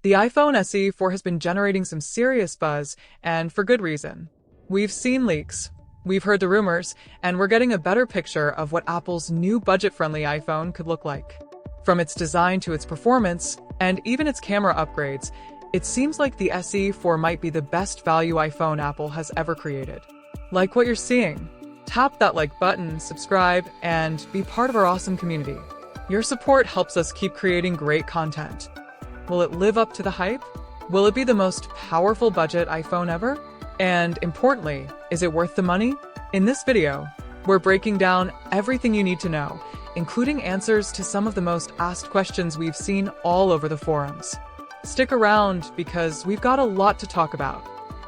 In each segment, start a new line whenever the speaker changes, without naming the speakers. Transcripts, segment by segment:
The iPhone SE 4 has been generating some serious buzz, and for good reason. We've seen leaks, we've heard the rumors, and we're getting a better picture of what Apple's new budget-friendly iPhone could look like. From its design to its performance, and even its camera upgrades, it seems like the SE 4 might be the best value iPhone Apple has ever created. Like what you're seeing? Tap that like button, subscribe, and be part of our awesome community. Your support helps us keep creating great content. Will it live up to the hype? Will it be the most powerful budget iPhone ever? And importantly, is it worth the money? In this video, we're breaking down everything you need to know, including answers to some of the most asked questions we've seen all over the forums. Stick around because we've got a lot to talk about.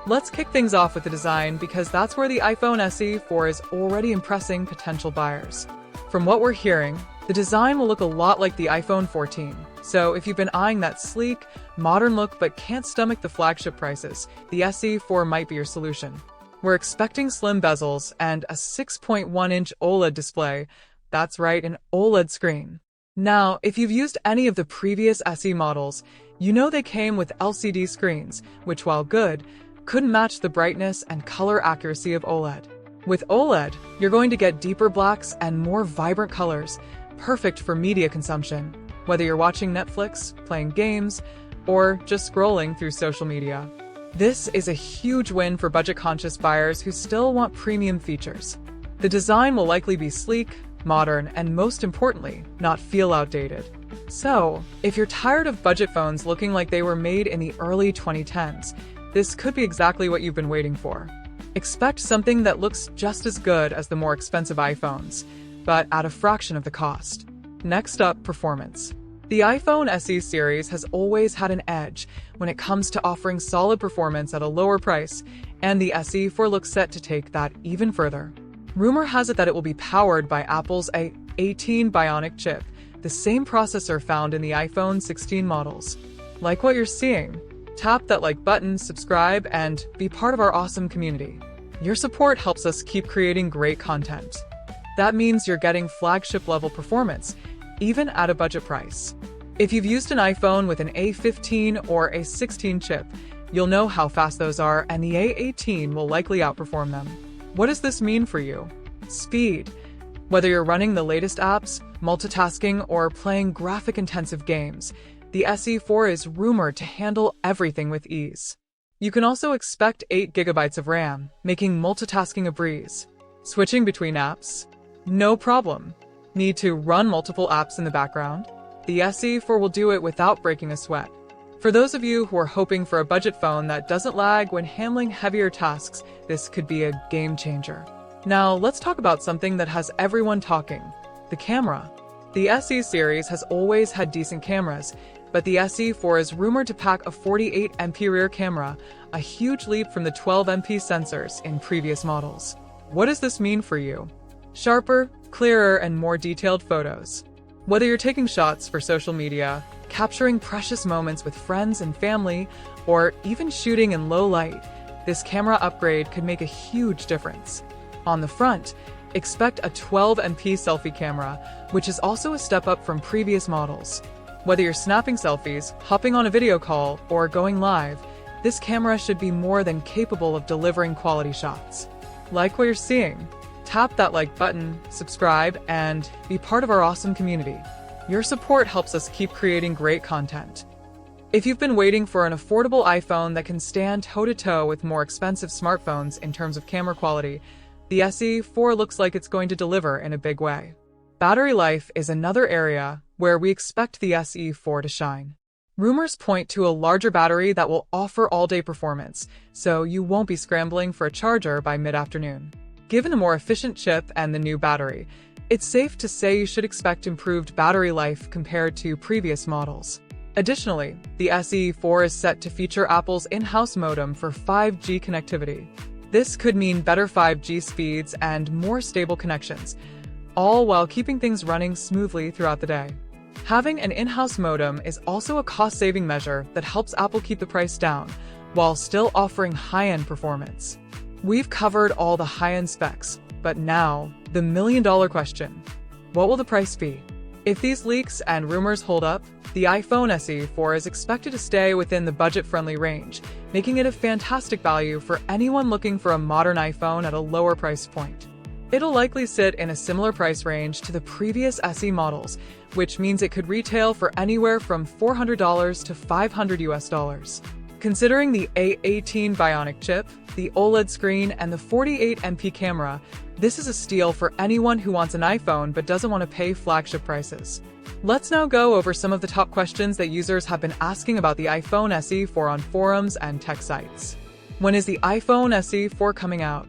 Let's kick things off with the design because that's where the iPhone SE 4 is already impressing potential buyers. From what we're hearing, the design will look a lot like the iPhone 14. So if you've been eyeing that sleek, modern look but can't stomach the flagship prices, the SE 4 might be your solution. We're expecting slim bezels and a 6.1-inch OLED display. That's right, an OLED screen. Now, if you've used any of the previous SE models, you know they came with LCD screens, which while good, couldn't match the brightness and color accuracy of OLED. With OLED, you're going to get deeper blacks and more vibrant colors, perfect for media consumption, whether you're watching Netflix, playing games, or just scrolling through social media. This is a huge win for budget-conscious buyers who still want premium features. The design will likely be sleek, modern, and most importantly, not feel outdated. So, if you're tired of budget phones looking like they were made in the early 2010s, this could be exactly what you've been waiting for. Expect something that looks just as good as the more expensive iPhones, but at a fraction of the cost. Next up, performance. The iPhone SE series has always had an edge when it comes to offering solid performance at a lower price, and the SE 4 looks set to take that even further. Rumor has it that it will be powered by Apple's A18 Bionic chip, the same processor found in the iPhone 16 models. Like what you're seeing? Tap that like button, subscribe, and be part of our awesome community. Your support helps us keep creating great content. That means you're getting flagship-level performance, even at a budget price. If you've used an iPhone with an A15 or A16 chip, you'll know how fast those are, and the A18 will likely outperform them. What does this mean for you? Speed. Whether you're running the latest apps, multitasking, or playing graphic-intensive games, the SE 4 is rumored to handle everything with ease. You can also expect 8 GB of RAM, making multitasking a breeze. Switching between apps? No problem. Need to run multiple apps in the background? The SE 4 will do it without breaking a sweat. For those of you who are hoping for a budget phone that doesn't lag when handling heavier tasks, this could be a game changer. Now, let's talk about something that has everyone talking: the camera. The SE series has always had decent cameras, but the SE 4 is rumored to pack a 48MP rear camera, a huge leap from the 12MP sensors in previous models. What does this mean for you? Sharper, clearer, and more detailed photos. Whether you're taking shots for social media, capturing precious moments with friends and family, or even shooting in low light, this camera upgrade could make a huge difference. On the front, expect a 12MP selfie camera, which is also a step up from previous models. Whether you're snapping selfies, hopping on a video call, or going live, this camera should be more than capable of delivering quality shots. Like what you're seeing? Tap that like button, subscribe, and be part of our awesome community. Your support helps us keep creating great content. If you've been waiting for an affordable iPhone that can stand toe-to-toe with more expensive smartphones in terms of camera quality, the SE 4 looks like it's going to deliver in a big way. Battery life is another area where we expect the SE 4 to shine. Rumors point to a larger battery that will offer all-day performance, so you won't be scrambling for a charger by mid-afternoon. Given a more efficient chip and the new battery, it's safe to say you should expect improved battery life compared to previous models. Additionally, the SE 4 is set to feature Apple's in-house modem for 5G connectivity. This could mean better 5G speeds and more stable connections, all while keeping things running smoothly throughout the day. Having an in-house modem is also a cost-saving measure that helps Apple keep the price down, while still offering high-end performance. We've covered all the high-end specs, but now, the million-dollar question. What will the price be? If these leaks and rumors hold up, the iPhone SE 4 is expected to stay within the budget-friendly range, making it a fantastic value for anyone looking for a modern iPhone at a lower price point. It'll likely sit in a similar price range to the previous SE models, which means it could retail for anywhere from $400 to $500. Considering the A18 Bionic chip, the OLED screen, and the 48MP camera, this is a steal for anyone who wants an iPhone but doesn't want to pay flagship prices. Let's now go over some of the top questions that users have been asking about the iPhone SE 4 on forums and tech sites. When is the iPhone SE 4 coming out?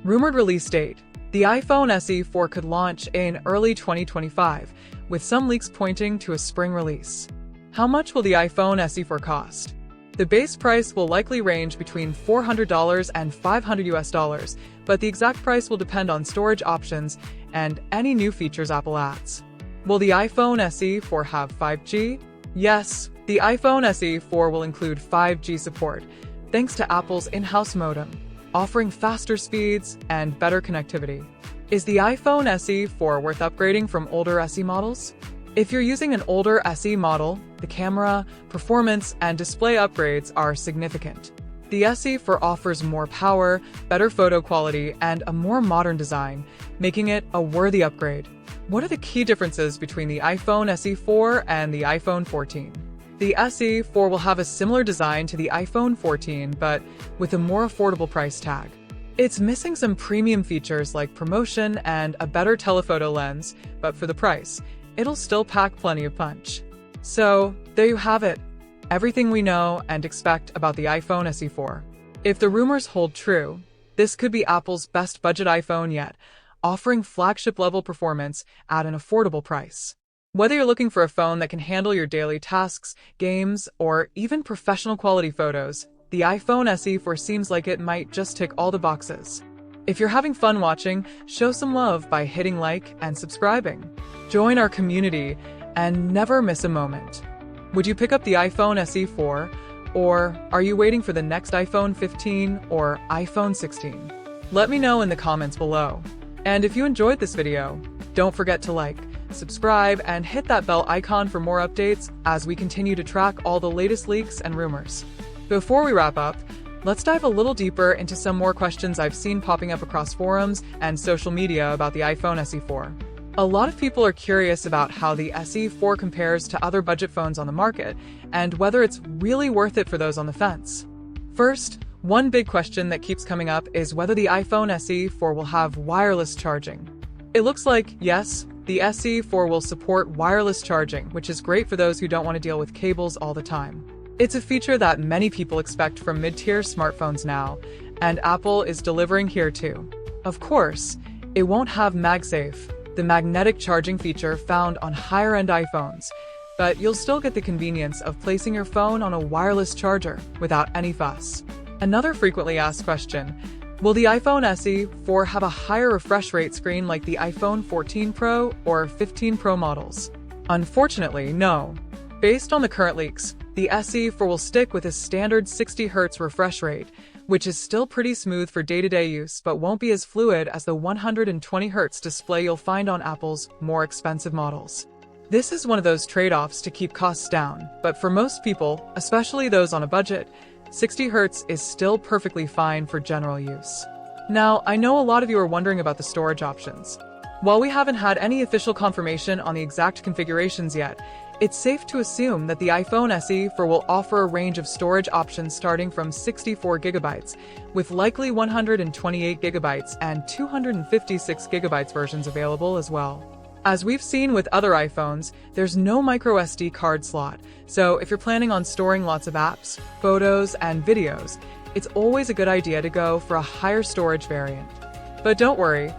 Rumored release date. The iPhone SE 4 could launch in early 2025, with some leaks pointing to a spring release. How much will the iPhone SE 4 cost? The base price will likely range between $400 and $500, but the exact price will depend on storage options and any new features Apple adds. Will the iPhone SE 4 have 5G? Yes, the iPhone SE 4 will include 5G support, thanks to Apple's in-house modem, offering faster speeds and better connectivity. Is the iPhone SE 4 worth upgrading from older SE models? If you're using an older SE model, the camera, performance, and display upgrades are significant. The SE 4 offers more power, better photo quality, and a more modern design, making it a worthy upgrade. What are the key differences between the iPhone SE 4 and the iPhone 14? The SE 4 will have a similar design to the iPhone 14, but with a more affordable price tag. It's missing some premium features like promotion and a better telephoto lens, but for the price, it'll still pack plenty of punch. So, there you have it. Everything we know and expect about the iPhone SE 4. If the rumors hold true, this could be Apple's best budget iPhone yet, offering flagship-level performance at an affordable price. Whether you're looking for a phone that can handle your daily tasks, games, or even professional quality photos, the iPhone SE 4 seems like it might just tick all the boxes. If you're having fun watching, show some love by hitting like and subscribing. Join our community and never miss a moment. Would you pick up the iPhone SE 4, or are you waiting for the next iPhone 15 or iPhone 16? Let me know in the comments below. And if you enjoyed this video, don't forget to like, subscribe, and hit that bell icon for more updates as we continue to track all the latest leaks and rumors. Before we wrap up, let's dive a little deeper into some more questions I've seen popping up across forums and social media about the iPhone SE 4. A lot of people are curious about how the SE 4 compares to other budget phones on the market, and whether it's really worth it for those on the fence. First, one big question that keeps coming up is whether the iPhone SE 4 will have wireless charging. It looks like, yes, the SE 4 will support wireless charging, which is great for those who don't want to deal with cables all the time. It's a feature that many people expect from mid-tier smartphones now, and Apple is delivering here too. Of course, it won't have MagSafe, the magnetic charging feature found on higher-end iPhones, but you'll still get the convenience of placing your phone on a wireless charger without any fuss. Another frequently asked question, will the iPhone SE 4 have a higher refresh rate screen like the iPhone 14 Pro or 15 Pro models? Unfortunately, no. Based on the current leaks, the SE 4 will stick with a standard 60Hz refresh rate, which is still pretty smooth for day-to-day use but won't be as fluid as the 120Hz display you'll find on Apple's more expensive models. This is one of those trade-offs to keep costs down, but for most people, especially those on a budget, 60Hz is still perfectly fine for general use. Now, I know a lot of you are wondering about the storage options. While we haven't had any official confirmation on the exact configurations yet, it's safe to assume that the iPhone SE 4 will offer a range of storage options starting from 64GB, with likely 128GB and 256GB versions available as well. As we've seen with other iPhones, there's no microSD card slot, so if you're planning on storing lots of apps, photos, and videos, it's always a good idea to go for a higher storage variant. But don't worry,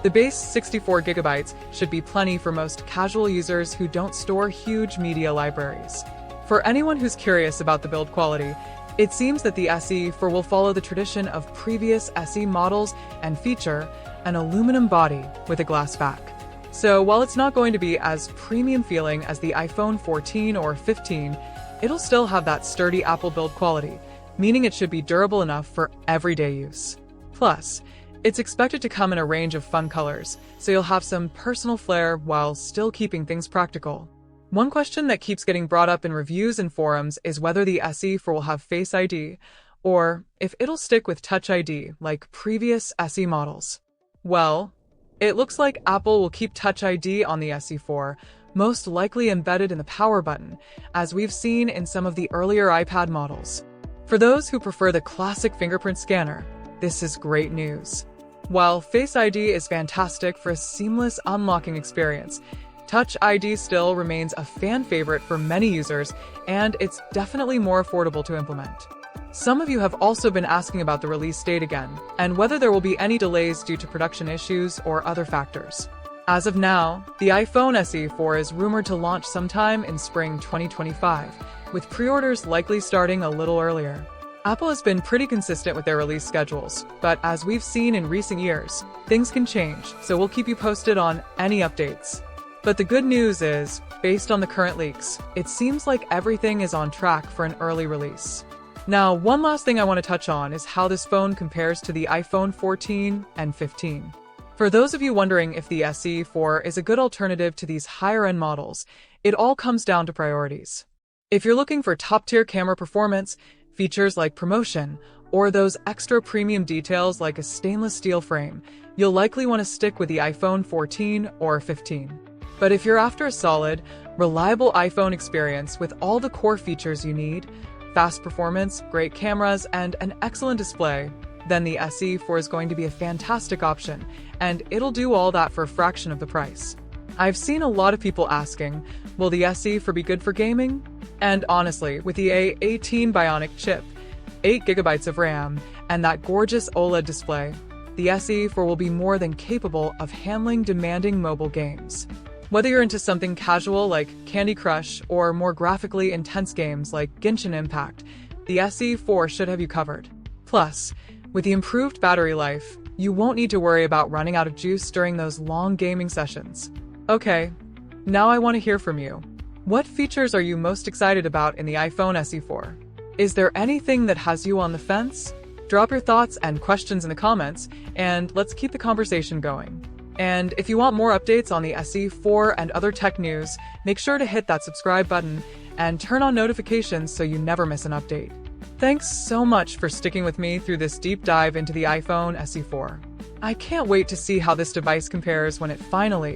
the base 64GB should be plenty for most casual users who don't store huge media libraries. For anyone who's curious about the build quality, it seems that the SE 4 will follow the tradition of previous SE models and feature an aluminum body with a glass back. So while it's not going to be as premium feeling as the iPhone 14 or 15, it'll still have that sturdy Apple build quality, meaning it should be durable enough for everyday use. Plus, It's expected to come in a range of fun colors, so you'll have some personal flair while still keeping things practical. One question that keeps getting brought up in reviews and forums is whether the SE4 will have Face ID, or if it'll stick with Touch ID like previous SE models. Well, it looks like Apple will keep Touch ID on the SE4, most likely embedded in the power button, as we've seen in some of the earlier iPad models. For those who prefer the classic fingerprint scanner, this is great news. While Face ID is fantastic for a seamless unlocking experience, Touch ID still remains a fan favorite for many users, and it's definitely more affordable to implement. Some of you have also been asking about the release date again, and whether there will be any delays due to production issues or other factors. As of now, the iPhone SE4 is rumored to launch sometime in spring 2025, with pre-orders likely starting a little earlier. Apple has been pretty consistent with their release schedules, but as we've seen in recent years, things can change, so we'll keep you posted on any updates. But the good news is, based on the current leaks, it seems like everything is on track for an early release. Now, one last thing I want to touch on is how this phone compares to the iPhone 14 and 15. For those of you wondering if the SE4 is a good alternative to these higher-end models, it all comes down to priorities. If you're looking for top-tier camera performance, features like promotion, or those extra premium details like a stainless steel frame, you'll likely want to stick with the iPhone 14 or 15. But if you're after a solid, reliable iPhone experience with all the core features you need, fast performance, great cameras, and an excellent display, then the SE4 is going to be a fantastic option, and it'll do all that for a fraction of the price. I've seen a lot of people asking, will the SE4 be good for gaming? And honestly, with the A18 Bionic chip, 8GB of RAM, and that gorgeous OLED display, the SE4 will be more than capable of handling demanding mobile games. Whether you're into something casual like Candy Crush or more graphically intense games like Genshin Impact, the SE4 should have you covered. Plus, with the improved battery life, you won't need to worry about running out of juice during those long gaming sessions. Okay, now I want to hear from you. What features are you most excited about in the iPhone SE4? Is there anything that has you on the fence? Drop your thoughts and questions in the comments, and let's keep the conversation going. And if you want more updates on the SE4 and other tech news, make sure to hit that subscribe button and turn on notifications so you never miss an update. Thanks so much for sticking with me through this deep dive into the iPhone SE4. I can't wait to see how this device compares when it finally